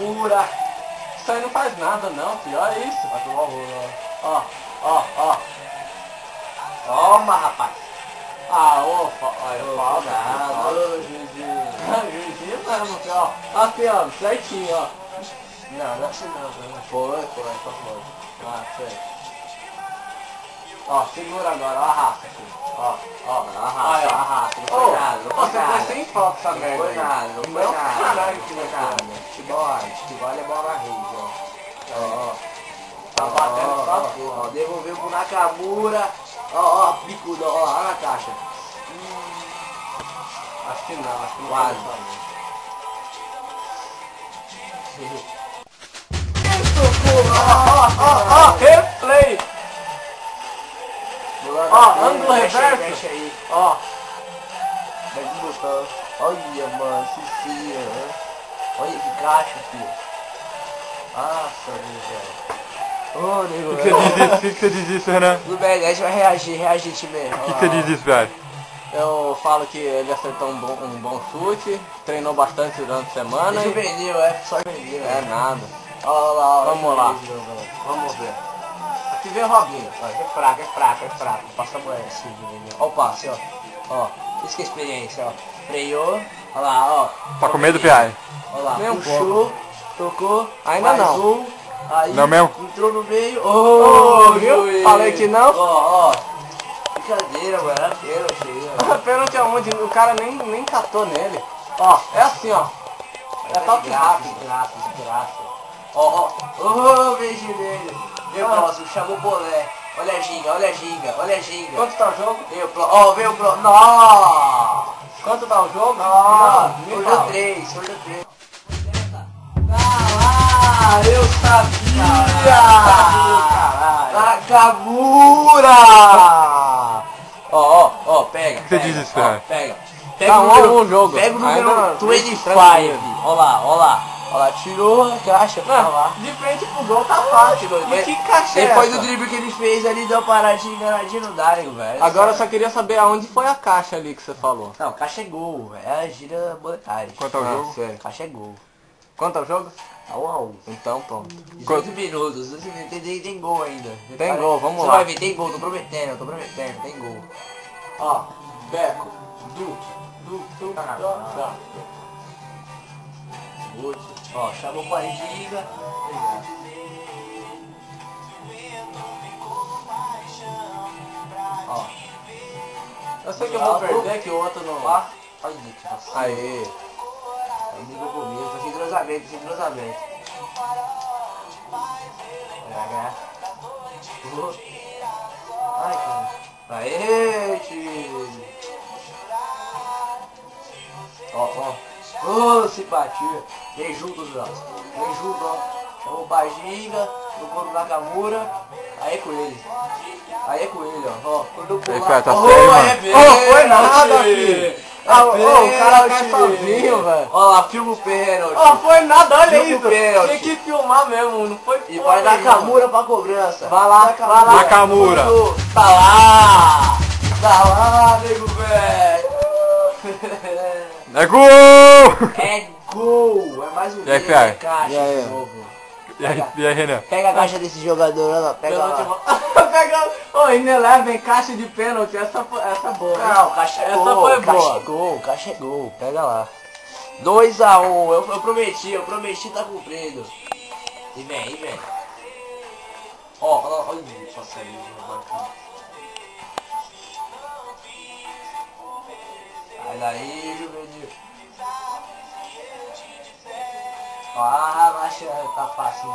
Nakamura. Isso aí não faz nada não, filho. Olha isso. Vai tomar o rolo, Ó, ó, ó. Toma, rapaz. Ah, ô, falta. Juizinho. Juizinho mesmo, filho, ó. Aqui, ó, certinho, ó. Não, não é assim não. Foi, tá bom. Ah, sei. Ó, segura agora, ó, arrasta aqui. Ó, ó, Arrasta, arrasta. Não foi nada, não foi você nada. foi sem foco essa Não merda foi aí. nada, não foi Não, nada. caralho, Não que foi loucura. nada. Futebol é bola na rede, ó. Ó, Tá batendo só ó, devolveu pro Nakamura. Ó, bicudo, ó, lá na caixa. Acho que não Quase. Ó, replay. Ó, ângulo Mexe reverso. aí. Ó, Vai de botão. Olha, mano, Cicinha, né? Olha que caixa, filho. Nossa, velho. Ô, nego, Por que você diz isso, Renan? tudo bem, a gente vai reagir, time. Por que você diz isso, velho? eu falo que ele acertou um bom chute, treinou bastante durante a semana. Juvenil, só juvenil. É nada. Ó lá, ó. Vamos lá. Vamos ver. Aqui vem o Robinho. Ó, é fraco. Passa a moeda assim, juvenil. Ó o passe, ó. Ó, isso que é experiência, ó. Freou. Ó lá, ó. Tá com medo, Piai? Ó lá, Nem um puxou, tocou. Ainda mais não. Um, aí Não mesmo? entrou no meio. Ô, viu? juiz. Falei que não. Ó. Brincadeira, mano. Era pênalti aí, ó. Pênalti aonde? O cara nem catou nele. Ó, é assim, ó. É toque rápido. Graça. Ó. Ô, beijo dele. Veio o próximo, chamou o bolé. Olha a ginga. Quanto tá o jogo? Veio o próximo. Ó, veio o próximo. Nossa. Quanto tá o jogo? Nossa. Me Foi fala. do 3, foi do 3. Ah, eu sabia! Nakamura! Ó, pega. Você diz isso, Fernando? Pega. Tá o número, um jogo. Pega o Ainda número não, 25. tranquilo. Ó lá. Tirou a caixa, tá lá. De frente pro gol tá fácil. E que caixa é Depois essa? do drible que ele fez ali, deu uma paradinha, enganadinha no Dario, velho. Agora eu só queria saber aonde foi a caixa ali que você falou. Não, caixa é gol, velho. É a gira monetária. Quanto é o jogo? Sei. Caixa é gol. Quanto é o jogo? Tá 1 a 1. Então pronto. 18 minutos, tem gol ainda. Tem gol, vamos Você lá. vai ver, tem gol, tô prometendo, tem gol. Ó, Beco, Du. Tá. Ó, chamou pra giga. Ó. Eu sei que eu vou perder, que o outro não. Olha que vacilo. Aê. Amigo comigo, tô sem entrosamento. Ai, cara. Aê, time. Ó. Ô, simpatia. Vem junto, Zé. Vem junto, ó. Chamou o Baginga, tocou no Nakamura. Aí é com ele, ó. Quando eu Aí, pular... cara, tá sério, mano? Ô, foi nada, filho. O cara cai sozinho, velho. Ó lá, filma o pênalti. Ó, foi nada, olha Filma o isso. pênalti. Tinha que filmar mesmo, não foi E porra vai nenhuma. Nakamura pra cobrança. Vai lá. Nakamura. Tá lá, nego velho. É gol! É gol. É mais um E aí, gol, Piai? caixa E aí? de novo. E aí, Renan? Pega a caixa desse jogador, olha lá. Pega Pênalti. lá. Pega. Ô, Ineleven, caixa de pênalti. Essa é boa. né? Não, caixa é Essa gol. foi boa. Caixa é gol. Pega lá. 2 a 1. Eu prometi tá cumprindo. E vem. Olha o passarinho. Sai daí, juvenil. Ah, mas tá fácil.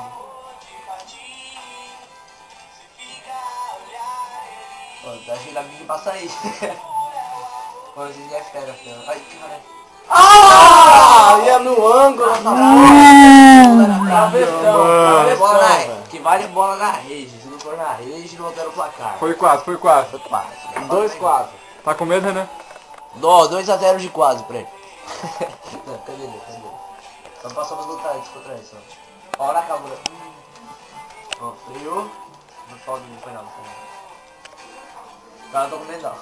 Tá achando a minha passa aí. Olha, vocês já esperam, filho. Ai, caralho. Ah! Ia no ângulo. Bola na, que vale bola na rede. Se não for na rede, não altera o placar. Foi quase. Foi quase. 2-4. Tá com medo, Renan? 2 a 0 de quase pra ele. Não, cadê ele? Só passou nos detalhes contra isso. Ó, na câmera. Ó, freou. Não foi não. O cara não tô com medo não.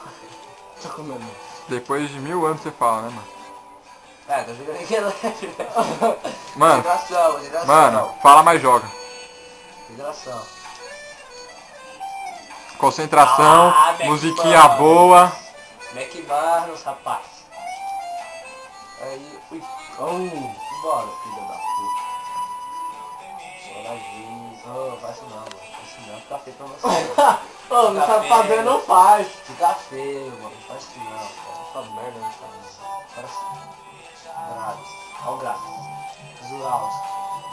Tô com medo. Depois de 1000 anos você fala, né, mano? É, tô jogando aqui leve. Mano, Concentração. mano, fala mais joga. Concentração. Concentração, Ah, musiquinha McDonald's. boa. McDonald's, rapaz. Aí, ui. Bora, filho da puta. Choradinho. Oh, faz isso não, mano. Faz isso não, fica feio pra você. Ô, não sabe fazer, não faz. Fica feio, mano. Faz isso não, cara. Essa merda não tá não. Faz assim. Graves. Ó o grave. Zuraus.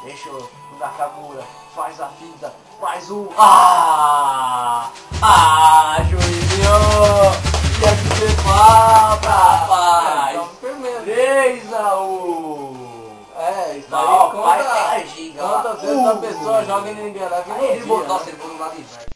Deixa o Nakamura. Faz a vida. Faz o... Juizinho! E aqui você fala, rapaz! Então, firmeza. 3-1! É, isso Não, aí pai, conta. é ginga lá. Quantas vezes a pessoa joga e ninguém leva e Aí ele não botou, via, né? você botou no lado inverso.